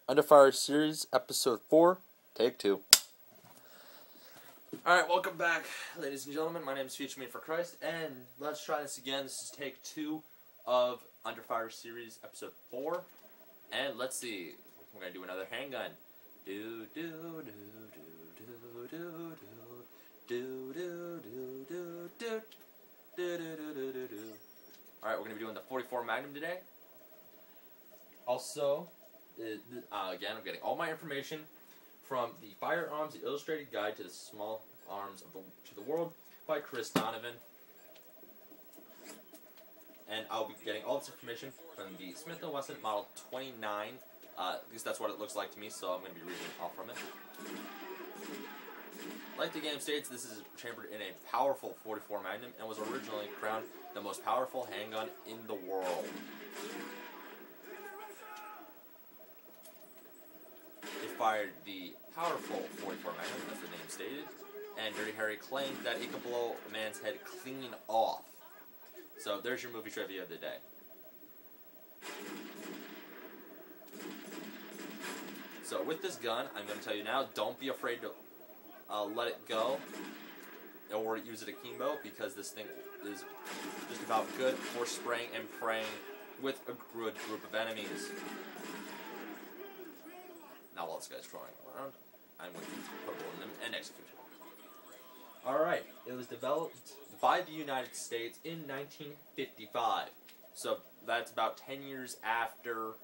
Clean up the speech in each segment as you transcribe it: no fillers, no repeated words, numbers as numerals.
Under Fire Series, Episode 4, Take 2. Alright, welcome back, ladies and gentlemen. My name is Future Me for Christ, and let's try this again. This is Take 2 of Under Fire Series, Episode 4. And let's see, we're going to do another handgun. Do, do, do, do, do, do, do, do, do, do, do, do, do, do, do, do. Alright, we're going to be doing the 44 Magnum today. Also, again, I'm getting all my information from the Firearms: The Illustrated Guide to the Small Arms to the World by Chris Donovan. And I'll be getting all this information from the Smith & Wesson Model 29. At least that's what it looks like to me, so I'm going to be reading off from it. Like the game states, this is chambered in a powerful 44 Magnum and was originally crowned the most powerful handgun in the world. It fired the powerful 44 Magnum, as the name stated, and Dirty Harry claimed that it could blow a man's head clean off. So there's your movie trivia of the day. So with this gun, I'm going to tell you now, don't be afraid to let it go or use it akimbo, because this thing is just about good for spraying and praying with a good group of enemies. Now while this guy's crawling around, I'm going to put a bullet in him and execute him. Alright, it was developed by the United States in 1955. So that's about 10 years after,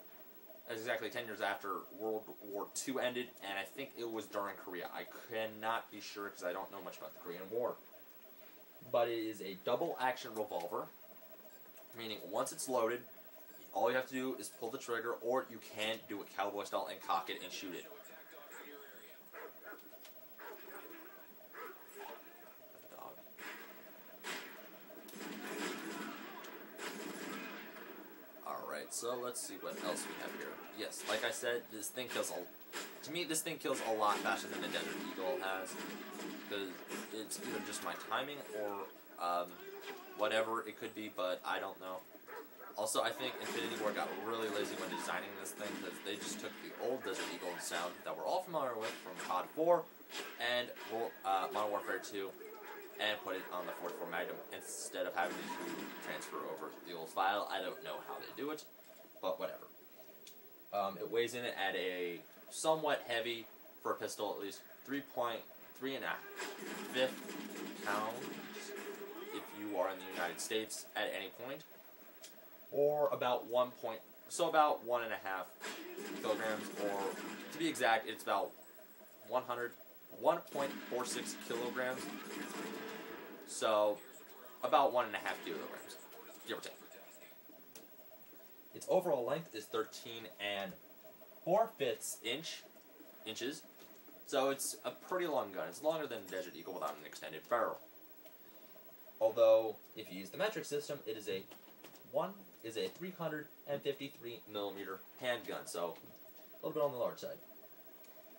exactly 10 years after World War II ended, and I think it was during Korea. I cannot be sure because I don't know much about the Korean War. But it is a double action revolver, meaning once it's loaded, all you have to do is pull the trigger, or you can do it cowboy style and cock it and shoot it. Dog. Alright, so let's see what else we have here. Yes, like I said, this thing kills to me, this thing kills a lot faster than the Desert Eagle has. Because it's either just my timing or whatever it could be, but I don't know. Also, I think Infinity Ward got really lazy when designing this thing, because they just took the old Desert Eagle sound that we're all familiar with from COD 4 and Modern Warfare 2 and put it on the 44 Magnum instead of having to transfer over the old file. I don't know how they do it, but whatever. It weighs in at a somewhat heavy, for a pistol at least, 3.5 pounds if you are in the United States at any point. Or about about 1.5 kilograms, or to be exact, it's about 1.46 kilograms. So about 1.5 kilograms, give or take. Its overall length is 13 4/5 inches. So it's a pretty long gun. It's longer than the Desert Eagle without an extended barrel. Although, if you use the metric system, it is a 353mm handgun, so a little bit on the large side.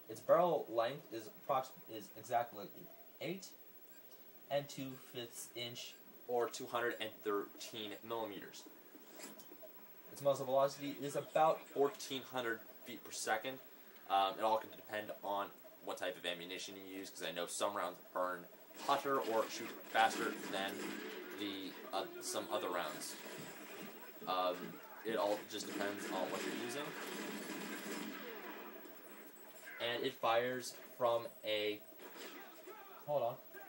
Its barrel length is exactly 8 2/5 inch, or 213 millimeters. Its muzzle velocity is about 1,400 feet per second. It all can depend on what type of ammunition you use, because I know some rounds burn hotter or shoot faster than some other rounds. It all just depends on what you're using. And it fires from a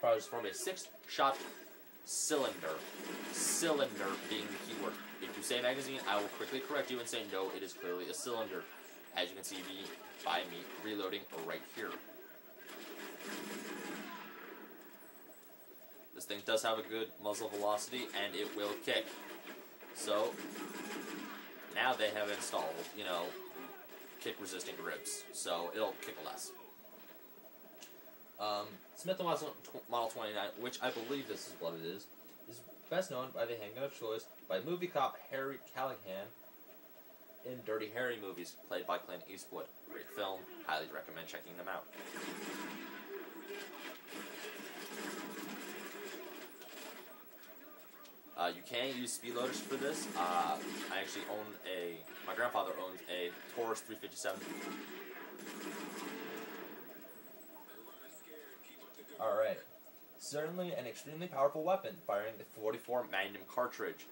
6-shot cylinder. Cylinder being the keyword. If you say magazine, I will quickly correct you and say no, it is clearly a cylinder. As you can see by me reloading right here. This thing does have a good muzzle velocity, and it will kick. So, now they have installed, kick-resistant grips, so it'll kick less. Smith & Wesson Model 29, which I believe this is what it is best known by the handgun of choice by movie cop Harry Callahan in Dirty Harry movies, played by Clint Eastwood. Great film, highly recommend checking them out. You can use speed loaders for this. I actually own my grandfather owns a Taurus 357. Alright. Certainly an extremely powerful weapon, firing the 44 Magnum cartridge.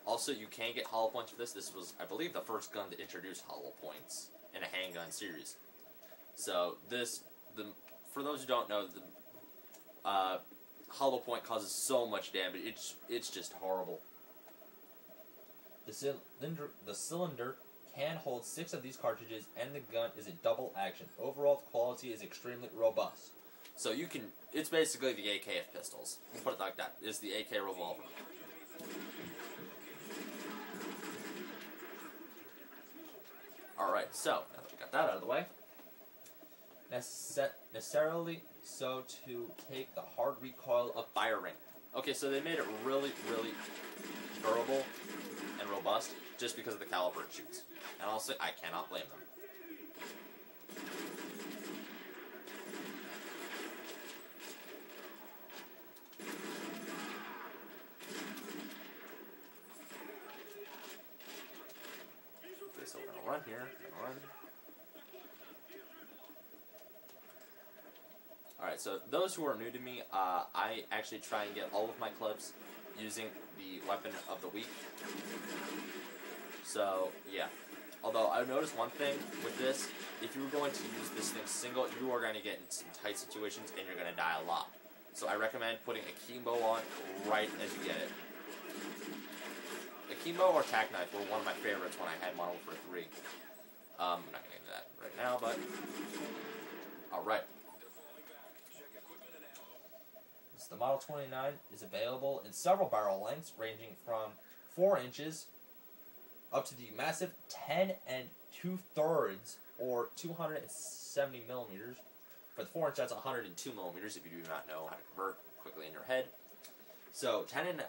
Also, you can get hollow points for this. This was, I believe, the first gun to introduce hollow points in a handgun series. So, for those who don't know, the hollow point causes so much damage. It's just horrible. The cylinder can hold 6 of these cartridges, and the gun is a double action. Overall, the quality is extremely robust. So it's basically the AK of pistols. We'll put it like that. It's the AK revolver. Alright, so, now that we got that out of the way, necessarily so to take the hard recoil of firing. Okay, so they made it really, really durable and robust just because of the caliber it shoots. And honestly, I cannot blame them. Okay, so we're gonna run here, run. Alright, so those who are new to me, I actually try and get all of my clips using the weapon of the week. So, yeah. Although, I've noticed one thing with this, if you're going to use this thing single, you are going to get in some tight situations and you're going to die a lot. So I recommend putting Akimbo on right as you get it. Akimbo or tack knife were one of my favorites when I had Model Warfare 3. I'm not going to get into that right now, but... Alright. The Model 29 is available in several barrel lengths, ranging from 4 inches up to the massive 10 2/3 or 270 millimeters. For the 4 inch, that's 102 millimeters. If you do not know how to convert quickly in your head, so 10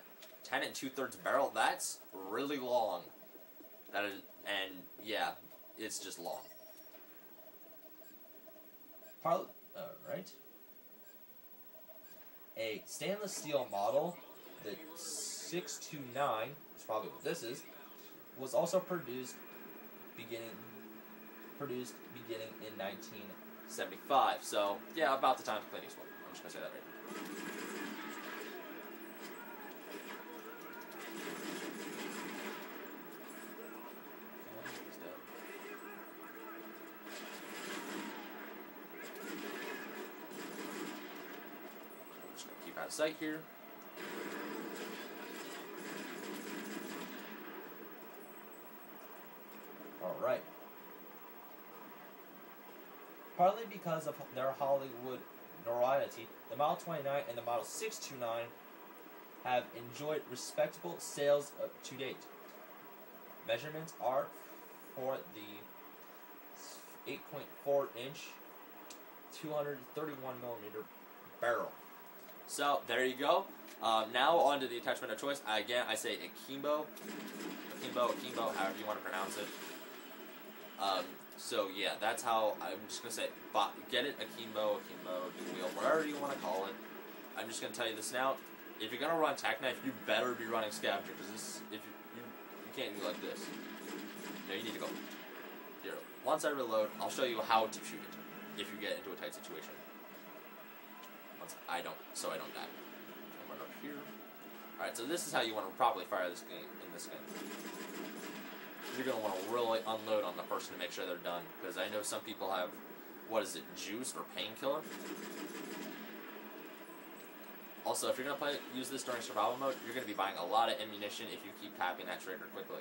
2/3 barrel. That's really long. That is, and yeah, it's just long. All right. A stainless steel model, the 629, is probably what this is, was also produced beginning in 1975. So, yeah, about the time of Clint Eastwood. I'm just going to say that right now. Out of sight here. Alright. Partly because of their Hollywood notoriety, the Model 29 and the Model 629 have enjoyed respectable sales to date. Measurements are for the 8.4 inch, 231 millimeter barrel. So, there you go. Now, on to the attachment of choice. Again, I say Akimbo, however you want to pronounce it. So, yeah, that's how, I'm just going to say, get it, Akimbo, dual wheel, whatever you want to call it. I'm just going to tell you this now. If you're going to run tack knife, you better be running scavenger, because this, if you can't do like this. No, you need to go. Here, once I reload, I'll show you how to shoot it, if you get into a tight situation. I don't die. I'll run up here. Alright, so this is how you want to properly fire this game in this game. You're going to want to really unload on the person to make sure they're done, because I know some people have, what is it, juice or painkiller? Also, if you're going to use this during survival mode, you're going to be buying a lot of ammunition if you keep tapping that trigger quickly.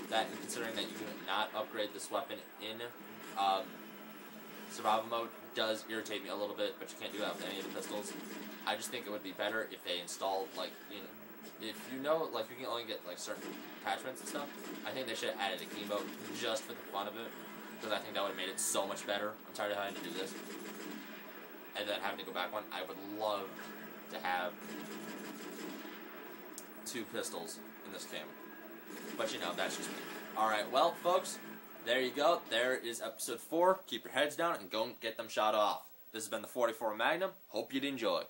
That, and considering that you can not upgrade this weapon in survival mode, does irritate me a little bit, but you can't do that with any of the pistols. I just think it would be better if they installed, like, if you know, like, you can only get, like, certain attachments and stuff, I think they should have added Akimbo just for the fun of it, because I think that would have made it so much better. I'm tired of having to do this, and then having to go back one. I would love to have 2 pistols in this game, but, that's just me. Alright, well, folks, there you go. There is episode 4. Keep your heads down and go get them shot off. This has been the 44 Magnum. Hope you'd enjoy.